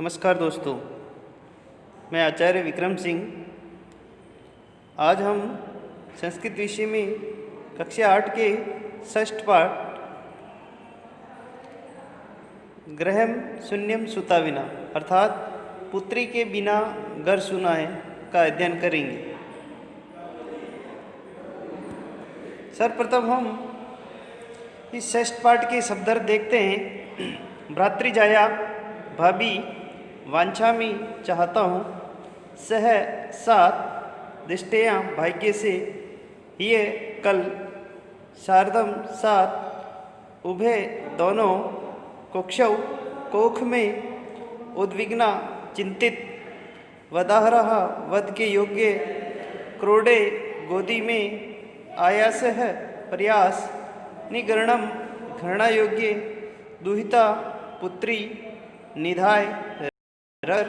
नमस्कार दोस्तों, मैं आचार्य विक्रम सिंह। आज हम संस्कृत विषय में कक्षा 8 के षष्ठ पाठ गृहम शून्यम सुता विना अर्थात पुत्री के बिना घर सुना है का अध्ययन करेंगे। सर्वप्रथम हम इस षष्ठ पाठ के शब्दार्थ देखते हैं। भ्रातृजाया भाभी, वांछामी चाहता हूँ, सह साथ, दिष्टया भाग्य से, ये कल, शारदम साथ, उभय दोनों, कोक्षौ कोख में, उद्विग्ना चिंतित, वदाहरः वध के योग्य, क्रोडे गोदी में, आयास है प्रयास, निगरणम घृणा योग्य, दुहिता पुत्री, निधाय रर,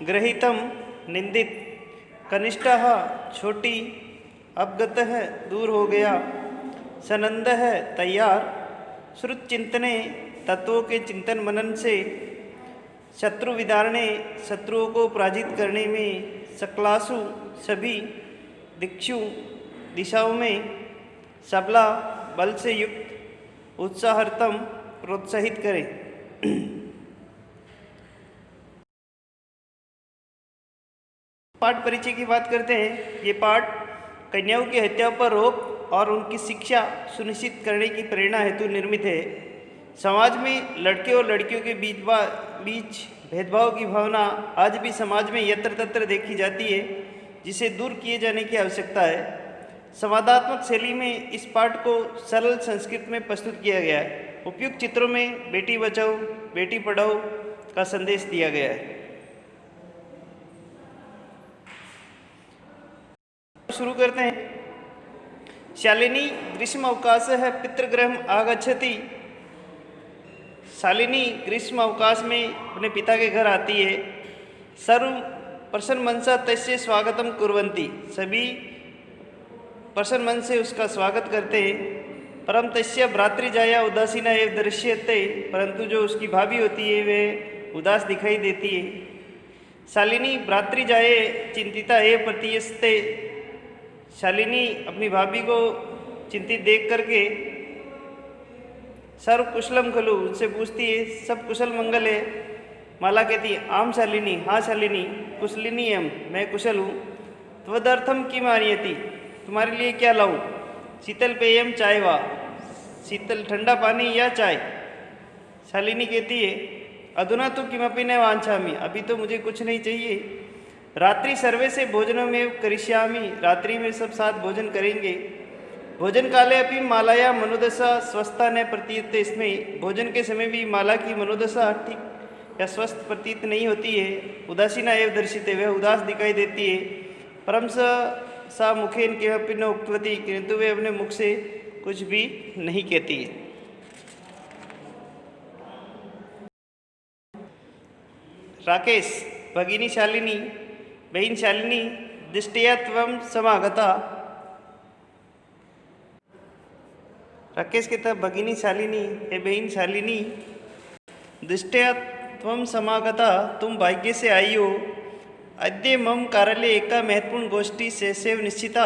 ग्रहीतम निंदित, कनिष्ठः छोटी, अवगत है दूर हो गया, सनंद है तैयार, श्रुत चिंतने तत्वों के चिंतन मनन से, शत्रु विदारणे शत्रुओं को पराजित करने में, सकलासु सभी, दिक्षु दिशाओं में, सबला बल से युक्त, उत्साहार्थम प्रोत्साहित करें। पाठ परिचय की बात करते हैं। ये पाठ कन्याओं की हत्या पर रोक और उनकी शिक्षा सुनिश्चित करने की प्रेरणा हेतु निर्मित है। समाज में लड़के और लड़कियों के बीच भेदभाव की भावना आज भी समाज में यत्र तत्र देखी जाती है, जिसे दूर किए जाने की आवश्यकता है। संवादात्मक शैली में इस पाठ को सरल संस्कृत में प्रस्तुत किया गया है। उपयुक्त चित्रों में बेटी बचाओ बेटी पढ़ाओ का संदेश दिया गया है। शुरू करते हैं। शालिनी ग्रीष्म अवकाश है पितृगृहम आगच्छति। शालिनी ग्रीष्म अवकाश में अपने पिता के घर आती है। सर्व प्रसन्न मनसा तस्य स्वागतम कुर्वन्ति। सभी प्रसन्न मन से उसका स्वागत करते हैं। परम तस्य भ्रातृजाया उदासीना एव दृश्यते। परंतु जो उसकी भाभी होती है वे उदास दिखाई देती है। शालिनी भ्रातृजाये चिंतिता एव प्रतीयस्ते। शालिनी अपनी भाभी को चिंतित देख करके सर्व कुशलम खलु उससे पूछती है, सब कुशल मंगल है। माला कहती है, आम शालिनी, हाँ शालिनी, कुशलिनी एम, मैं कुशल हूँ। त्वदर्थम किम आनयति, तुम्हारे लिए क्या लाऊं? शीतल पेयम चाय वा, शीतल ठंडा पानी या चाय। शालिनी कहती है, अधुना तो किमपि न वांछामि, अभी तो मुझे कुछ नहीं चाहिए। रात्रि सर्वे से भोजनों में करिष्यामि, रात्रि में सब साथ भोजन करेंगे। भोजन काले अपनी मालाया मनोदशा स्वस्था न प्रतीयते। इसमें भोजन के समय भी माला की मनोदशा ठीक या स्वस्थ प्रतीत नहीं होती है। उदासीना एव दर्शिते, वह उदास दिखाई देती है। परम सा मुखेन किमपि न उक्तवती, किंतु वे अपने मुख से कुछ भी नहीं कहती है। राकेश, भगिनी शालिनी, बहन शालिनी, दृष्टया त्वं समागता। राकेश कहता, भगिनी शालिनी, हे बहन शालिनी, दृष्टया त्वं समागता, तुम भाग्य से आई हो। अद्य मम कार्यालय एका महत्वपूर्ण गोष्ठी सैव निश्चिता।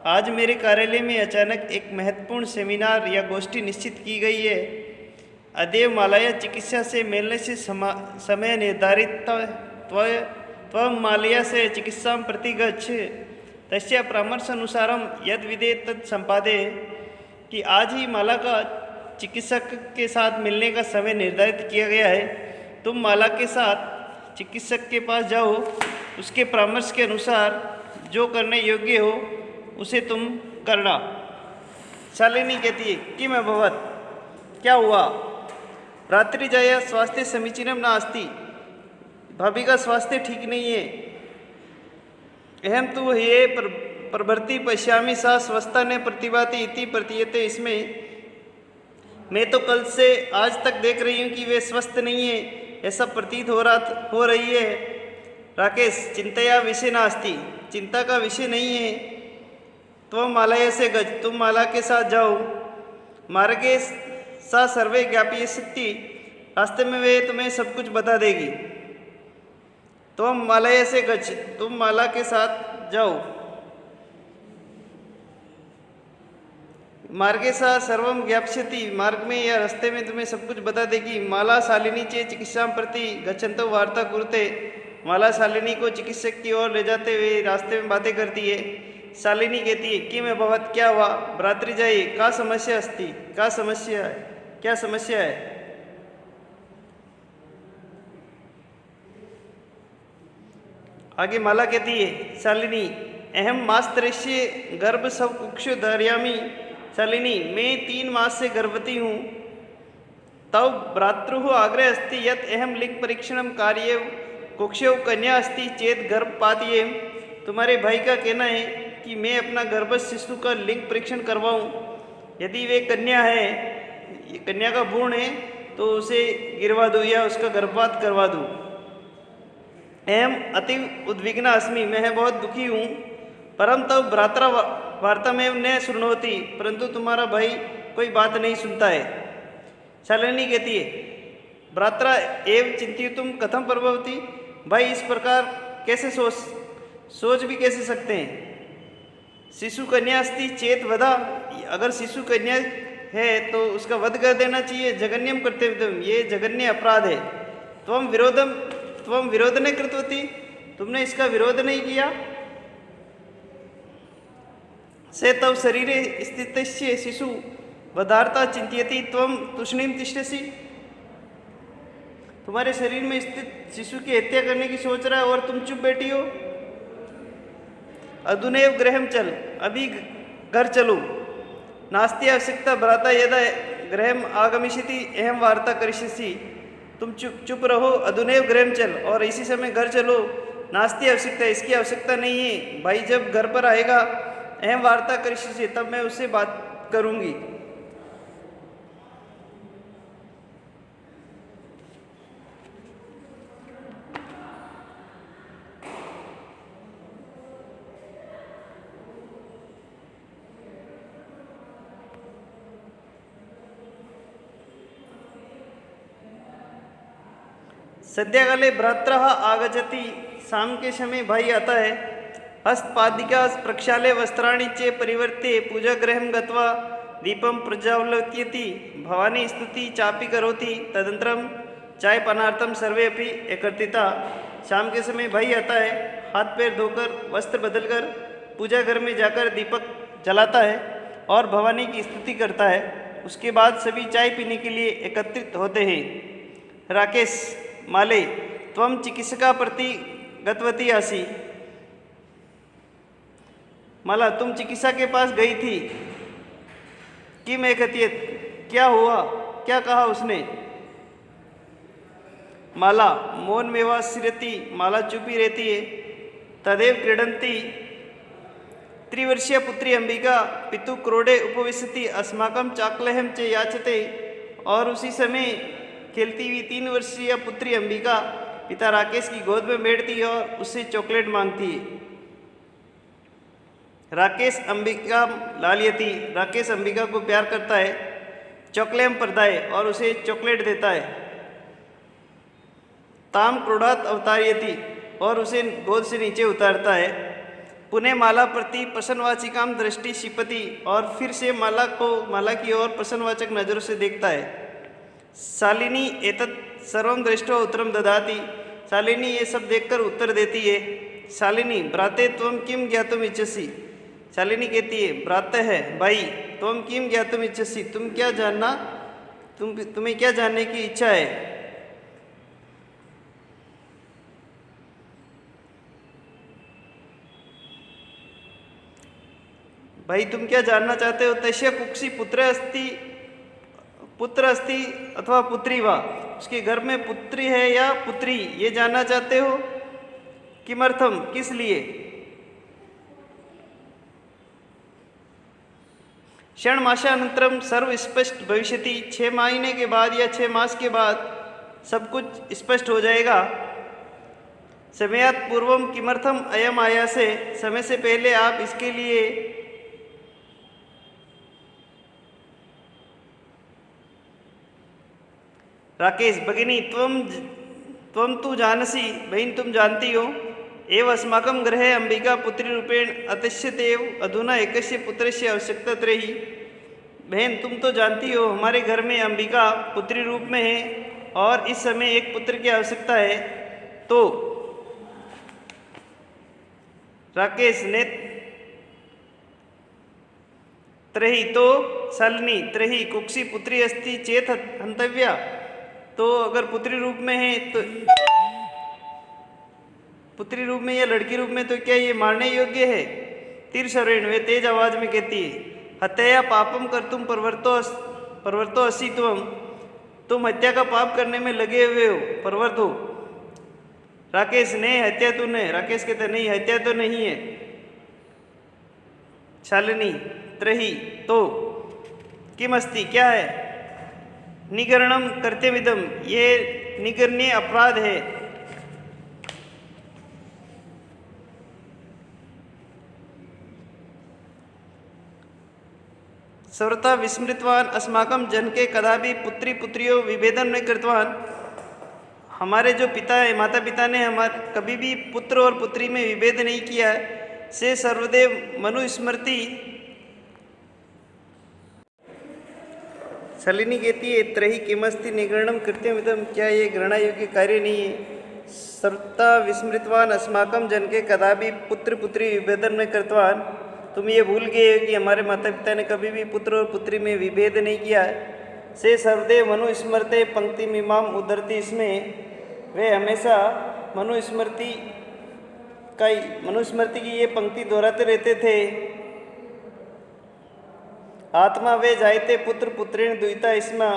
आज मेरे कार्यालय में अचानक एक महत्वपूर्ण सेमिनार या गोष्ठी निश्चित की गई है। अद्य मालाया चिकित्सा से मिलने से समय निर्धारित। त्वं मालया से चिकित्सा प्रति गच्छ। तस्य परामर्शानुसारम यद विधेयत तत् संपादे। कि आज ही माला का चिकित्सक के साथ मिलने का समय निर्धारित किया गया है। तुम माला के साथ चिकित्सक के पास जाओ, उसके परामर्श के अनुसार जो करने योग्य हो उसे तुम करना। शालिनी कहती है, किम अभवत्, क्या हुआ? भ्रातृजाया स्वास्थ्य समीचीनम नास्ति, भाभी का स्वास्थ्य ठीक नहीं है। अहम तो हे प्रभृति पश्यामि सा स्वस्था ने प्रतिभाति इति प्रतीयते। इसमें मैं तो कल से आज तक देख रही हूँ कि वे स्वस्थ नहीं है, ऐसा प्रतीत हो रही है। राकेश, चिंतया विषय नास्ति, चिंता का विषय नहीं है। त्वं मालया से गज, तुम माला के साथ जाओ। मार्गे सा सर्वे ज्ञापयिष्यति, रास्ते में वे तुम्हें सब कुछ बता देगी। त्वं मालय से गच्छ, तुम माला के साथ जाओ। मार्गे सा सर्वम ज्ञापयति, मार्ग में या रास्ते में तुम्हें सब कुछ बता देगी। माला शालिनी चे चिकित्सा प्रति गच्छन्तो वार्ता कुरुते, माला शालिनी को चिकित्सक की ओर ले जाते हुए रास्ते में बातें करती है। शालिनी कहती है कि मैं बहुत क्या हुआ भ्रातृजाई, का समस्या अस्ति, का समस्या है, क्या समस्या है। आगे माला कहती है शालिनी, अहम मास्तरस्य गर्भ सब कुक्षु धारयामि। शालिनी, मैं 3 मास से गर्भवती हूँ। तब भ्रातृ आग्रह अस्ति यत् अहम लिंग परीक्षण कार्य कुक्षौ कन्या अस्ति चेत गर्भपातीय। तुम्हारे भाई का कहना है कि मैं अपना गर्भस्थ शिशु का लिंग परीक्षण करवाऊँ। यदि वे कन्या है, कन्या का भ्रूण है, तो उसे गिरवा दूँ या उसका गर्भपात करवा दूँ। अहम अति उद्विग्ना अस्मि, मैं बहुत दुखी हूँ। परम तब भ्रात्रा वार्ता में न शृणोति, परंतु तुम्हारा भाई कोई बात नहीं सुनता है। शालिनी कहती है, भ्रात्रा एव चिंतितुम कथम प्रभवती, भाई इस प्रकार कैसे सोच भी कैसे सकते हैं। शिशु कन्या अस्ति चेत वधा, अगर शिशु कन्या है तो उसका वध कर देना चाहिए। जघन्यम कर्तव्यम, ये जघन्य अपराध है। त्वम विरोध नहीं कृतवती, तुमने इसका विरोध नहीं किया। से तव शरीरे स्थितस्य शिशु वधार्ता चिंत्यति त्वम तूष्णीम तिष्ठसि, तुम्हारे शरीर में स्थित शिशु की हत्या करने की सोच रहा है और तुम चुप बैठी हो। अधुनैव गृहम चल, अभी घर चलो। नास्ति आवश्यकता भ्राता यदा गृहम आगमिष्यति अहम वार्ता करिष्यसि, तुम चुप रहो, अधुनैव गृहम चल, और इसी समय घर चलो। नास्ति आवश्यकता, इसकी आवश्यकता नहीं है। भाई जब घर पर आएगा अहम वार्ता करिष्यसि, तब मैं उससे बात करूंगी। सद्यकाले भ्रातृ आगच्छति, शाम के समय भाई आता है। हस्तपादिका प्रक्षाल्य वस्त्राणि च परिवर्त्य पूजागृहं गत्वा दीपं प्रज्वालयति, भवानी स्तुति चापि करोति, तदनन्तरं चायपानार्थं सर्वे अपि एकत्रिता। शाम के समय भाई आता है, हाथ पैर धोकर वस्त्र बदलकर पूजा घर में जाकर दीपक जलाता है और भवानी की स्तुति करता है। उसके बाद सभी चाय पीने के लिए एकत्रित होते हैं। राकेश, माले, त्वं चिकित्सका प्रति गतवती आसी। माला, तुम चिकित्सा के पास गई थी कि मैं कहती, क्या हुआ, क्या कहा उसने। माला, मौन मेवाश्रियति, माला चुपी रहती है। तदेव क्रीडन्ति त्रिवर्षीय पुत्री अंबिका पितु क्रोडे उपविशति अस्माकं चाकलेहं च याचते, और उसी समय खेलती हुई 3 वर्षीय पुत्री अंबिका पिता राकेश की गोद में बैठती है और उससे चॉकलेट मांगती है। राकेश अंबिका लालियती, राकेश अंबिका को प्यार करता है। चॉकलेम प्रदाय, और उसे चॉकलेट देता है। ताम क्रोधात अवतारयति, और उसे गोद से नीचे उतारता है। पुनः माला प्रति प्रसन्नवाचिकाम दृष्टि क्षिपति, और फिर से माला की ओर प्रसन्नवाचक नजरों से देखता है। शालिनी एतत् सर्वं दृष्ट्वा उत्तरं ददाति, शालिनी ये सब देखकर उत्तर देती है। शालिनी, भ्राते त्वं किं ज्ञातुम इच्छसि, शालिनी कहती है, भ्राते है भाई, त्वं किं ज्ञातुम इच्छसि, तुम्हें क्या जानने की इच्छा है। भाई तुम क्या जानना चाहते हो। तस्य कुक्षी पुत्र अस्ति अथवा पुत्री वा, उसके घर में पुत्री है या पुत्री, ये जानना चाहते हो। किमर्थम, किस लिए। षण्मासानन्तरं सर्व स्पष्ट भविष्यति, 6 महीने के बाद या 6 मास के बाद सब कुछ स्पष्ट हो जाएगा। समयात् पूर्वम किमर्थम अयम आयासे, समय से पहले आप इसके लिए राकेश भगिनी त्वं तु जानसी, बहन तुम जानती हो, एव अस्माकं गृहे अंबिका पुत्री रूपेण अतिष्ठतेव अधुना एकस्य पुत्रस्य आवश्यकता त्रयी। बहन तुम तो जानती हो हमारे घर में अंबिका पुत्री रूप में है और इस समय एक पुत्र की आवश्यकता है। तो राकेश ने त्रही तो शालिनी त्रही कुक्षी पुत्री अस्ति चेत हंतव्या। तो अगर पुत्री रूप में है तो पुत्री रूप में या लड़की रूप में तो क्या ये मारने योग्य है? तीर्षरेण वे तेज आवाज में कहती है, हत्या पापम कर तुम परवर्तो असी तुम हत्या का पाप करने में लगे हुए हो, परवर्त हो। राकेश ने हत्या तो नहीं, राकेश कहते नहीं हत्या तो नहीं है। शालिनी त्रही तो किम अस्ति क्या है? निगरणम करते विदम ये निगरणीय अपराध है। सर्वथा विस्मृतवान अस्माकं जनके कदापि पुत्री पुत्रियों विभेदन न कृतवान। हमारे जो पिता है माता पिता ने हमारे कभी भी पुत्र और पुत्री में विभेद नहीं किया है। से सर्वदेव मनुस्मृति। शालिनी कहती है त्रही किमस्ति निगरणम कृत्यमिदम क्या ये ग्रहणा योग्य कार्य नहीं है? सर्वथा विस्मृतवान अस्माकं जनके कदापि पुत्र पुत्री विभेदन न कृतवान। तुम ये भूल गए हो कि हमारे माता पिता ने कभी भी पुत्र और पुत्री में विभेद नहीं किया है। से सर्वदेव मनुस्मृते पंक्ति मीमाम उद्धरती, इसमें वे हमेशा मनुस्मृति की ये पंक्ति दोहराते रहते थे। आत्मा वे जायते पुत्र पुत्रेण द्विता, इसमें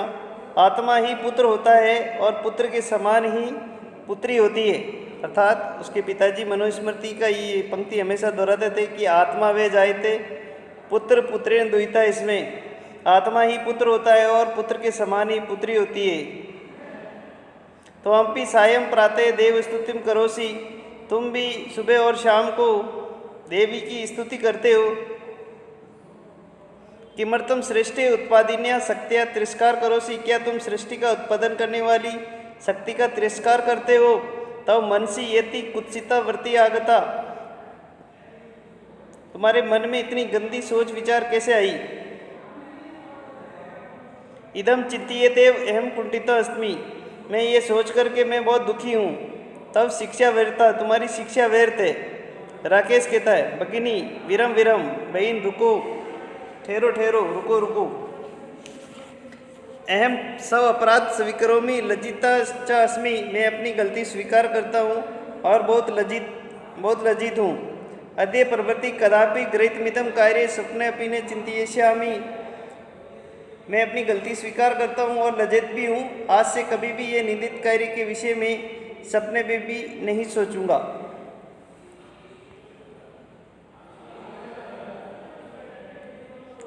आत्मा ही पुत्र होता है और पुत्र के समान ही पुत्री होती है। अर्थात उसके पिताजी मनुस्मृति का ये पंक्ति हमेशा दोहराते थे कि आत्मा वे जायते पुत्र पुत्रेण द्विता, इसमें आत्मा ही पुत्र होता है और पुत्र के समान ही पुत्री होती है। तो हम भी सायं प्रातः देव स्तुतिम करोसी, तुम भी सुबह और शाम को देवी की स्तुति करते हो। किमर्थम सृष्टि उत्पादिन्या शक्तिया तिरस्कार करोसी, क्या तुम सृष्टि का उत्पादन करने वाली शक्ति का तिरस्कार करते हो? तब मनसी येति कुत्सिता वृत्ति आगता, तुम्हारे मन में इतनी गंदी सोच विचार कैसे आई? इदम चिंत्यते अहम कुंठित अस्मि, मैं ये सोच करके मैं बहुत दुखी हूँ। तब शिक्षा व्यर्था, तुम्हारी शिक्षा व्यर्थ है। राकेश कहता है भगिनी विरम विरम, बहन रुको, ठहरो ठहरो, रुको रुको। अहम सब अपराध स्वीकरोमि लज्जिता च अस्मि, मैं अपनी गलती स्वीकार करता हूँ और बहुत लज्जित हूँ। अद्य प्रवृत्ति कदापि गृहीतमिदं कार्य स्वप्ने अपि न चिंतयिष्यामि, मैं अपनी गलती स्वीकार करता हूँ और लज्जित भी हूँ। आज से कभी भी ये निंदित कार्य के विषय में सपने में भी नहीं सोचूंगा।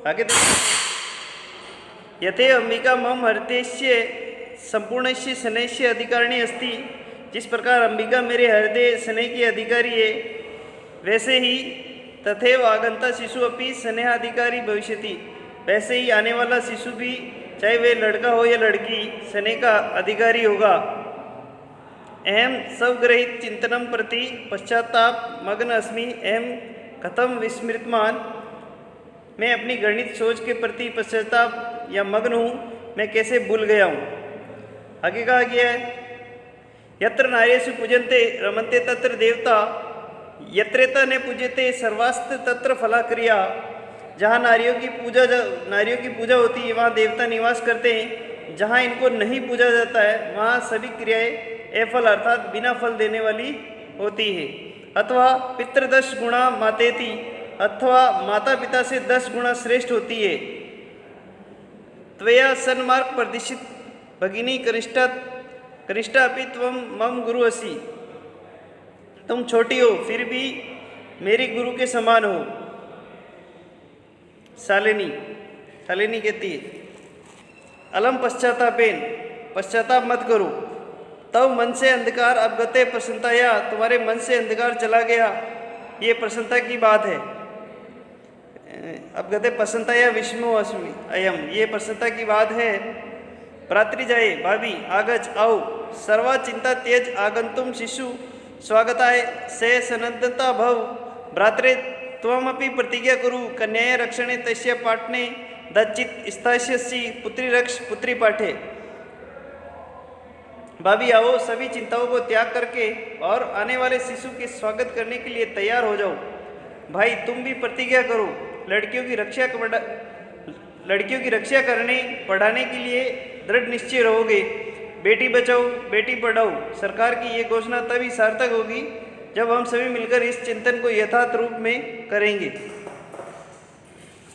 आगे यथे अंबिका मम हृदयस्य संपूर्णस्य शनैस्य अधिकारिणी अस्ति, जिस प्रकार अंबिका मेरे हृदय शनै की अधिकारी है, वैसे ही तथैव आगंता शिशु अपि स्नेहाधिकारी भविष्यति, वैसे ही आने वाला शिशु भी चाहे वह लड़का हो या लड़की शनै का अधिकारी होगा। अहम स्वग्रहित चिंतनम प्रति पश्चाताप मग्न अस्मि, अहम कथम विस्मृतमान, मैं अपनी गणित सोच के प्रति पश्चाताप या मग्न हूँ, मैं कैसे भूल गया हूँ। आगे कहा गया है यत्र नार्यसु पूजन्ते रमन्ते तत्र देवता, यत्रेता ने पूजते सर्वास्त्र तत्र फलाक्रिया, जहाँ नारियों की पूजा होती है वहाँ देवता निवास करते हैं। जहाँ इनको नहीं पूजा जाता है वहाँ सभी क्रियाएं अफल अर्थात बिना फल देने वाली होती है। अथवा पितृ 10 गुणा मातेति, अथवा माता पिता से 10 गुणा श्रेष्ठ होती है। त्वया सन्मार्ग प्रदिशित भगिनी कनिष्ठा अपि त्वं मम गुरु असि, तुम छोटी हो फिर भी मेरी गुरु के समान हो। शालिनी कहती है अलम पश्चातापेन, पश्चाताप मत करो। तब मन से अंधकार अवगते प्रसन्नताया, तुम्हारे मन से अंधकार चला गया, ये प्रसन्नता की बात है। अवगते प्रसन्नताया विष्णु अस्मि अयम, ये प्रसन्नता की बात है। भ्रातृजाये भाभी आगच आओ सर्वा चिंता त्यज आगंतुम शिशु स्वागताय से सनद्धता भव भ्रात्रे त्वमपि प्रतिज्ञा कुरु कन्याय रक्षणे तस्य पाटने दच्चित स्थास्यसि पुत्री रक्ष पुत्री पाठे। भाभी आओ सभी चिंताओं को त्याग करके और आने वाले शिशु के स्वागत करने के लिए तैयार हो जाओ। भाई तुम भी प्रतिज्ञा करो लड़कियों की रक्षा करने पढ़ाने के लिए दृढ़ निश्चय रहोगे। बेटी बचाओ बेटी पढ़ाओ सरकार की ये घोषणा तभी सार्थक होगी जब हम सभी मिलकर इस चिंतन को यथार्थ रूप में करेंगे।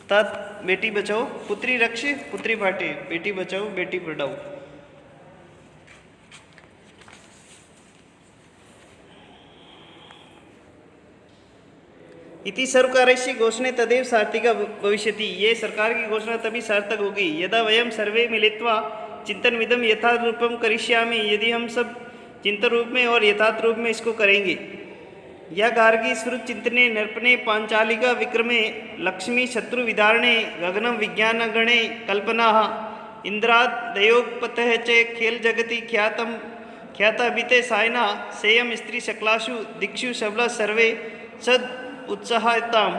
अर्थात बेटी बचाओ पुत्री रक्ष पुत्री पाठे, बेटी बचाओ बेटी पढ़ाओ। इति सर्वकारस्य घोषणे तदेव सार्थिका भविष्यति। ये सरकार की घोषणा तभी सार्थक होगी यदा वयम सर्वे मिलित्वा चिंतन विदम यथार्थ रूपम करिष्यामि, यदि हम सब चिंतन रूप में और यथार्थ रूप में इसको करेंगे। या गार्गी श्रुत चिंतने नर्पणे पांचालिका विक्रमे लक्ष्मी शत्रु विदारणे गगनम विज्ञान गणे कल्पना इंद्राद दयोपतः च खेल जगति ख्याता बीते सायना सेयम स्त्री शकलाशु दिक्षु शबला सर्वे सद उत्साहताम।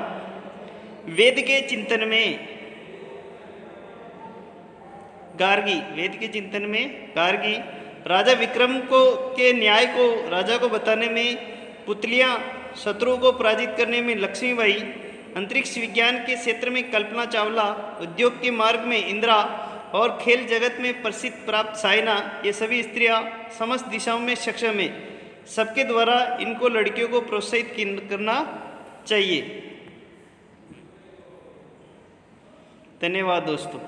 वेद के चिंतन में गार्गी, वेद के चिंतन में गार्गी राजा विक्रम को के न्याय को राजा को बताने में, पुतलियाँ शत्रुओं को पराजित करने में लक्ष्मीबाई, अंतरिक्ष विज्ञान के क्षेत्र में कल्पना चावला, उद्योग के मार्ग में इंदिरा और खेल जगत में प्रसिद्ध प्राप्त सायना, ये सभी स्त्रियाँ समस्त दिशाओं में सक्षम है। सबके द्वारा इनको लड़कियों को प्रोत्साहित करना चाहिए। धन्यवाद दोस्तों।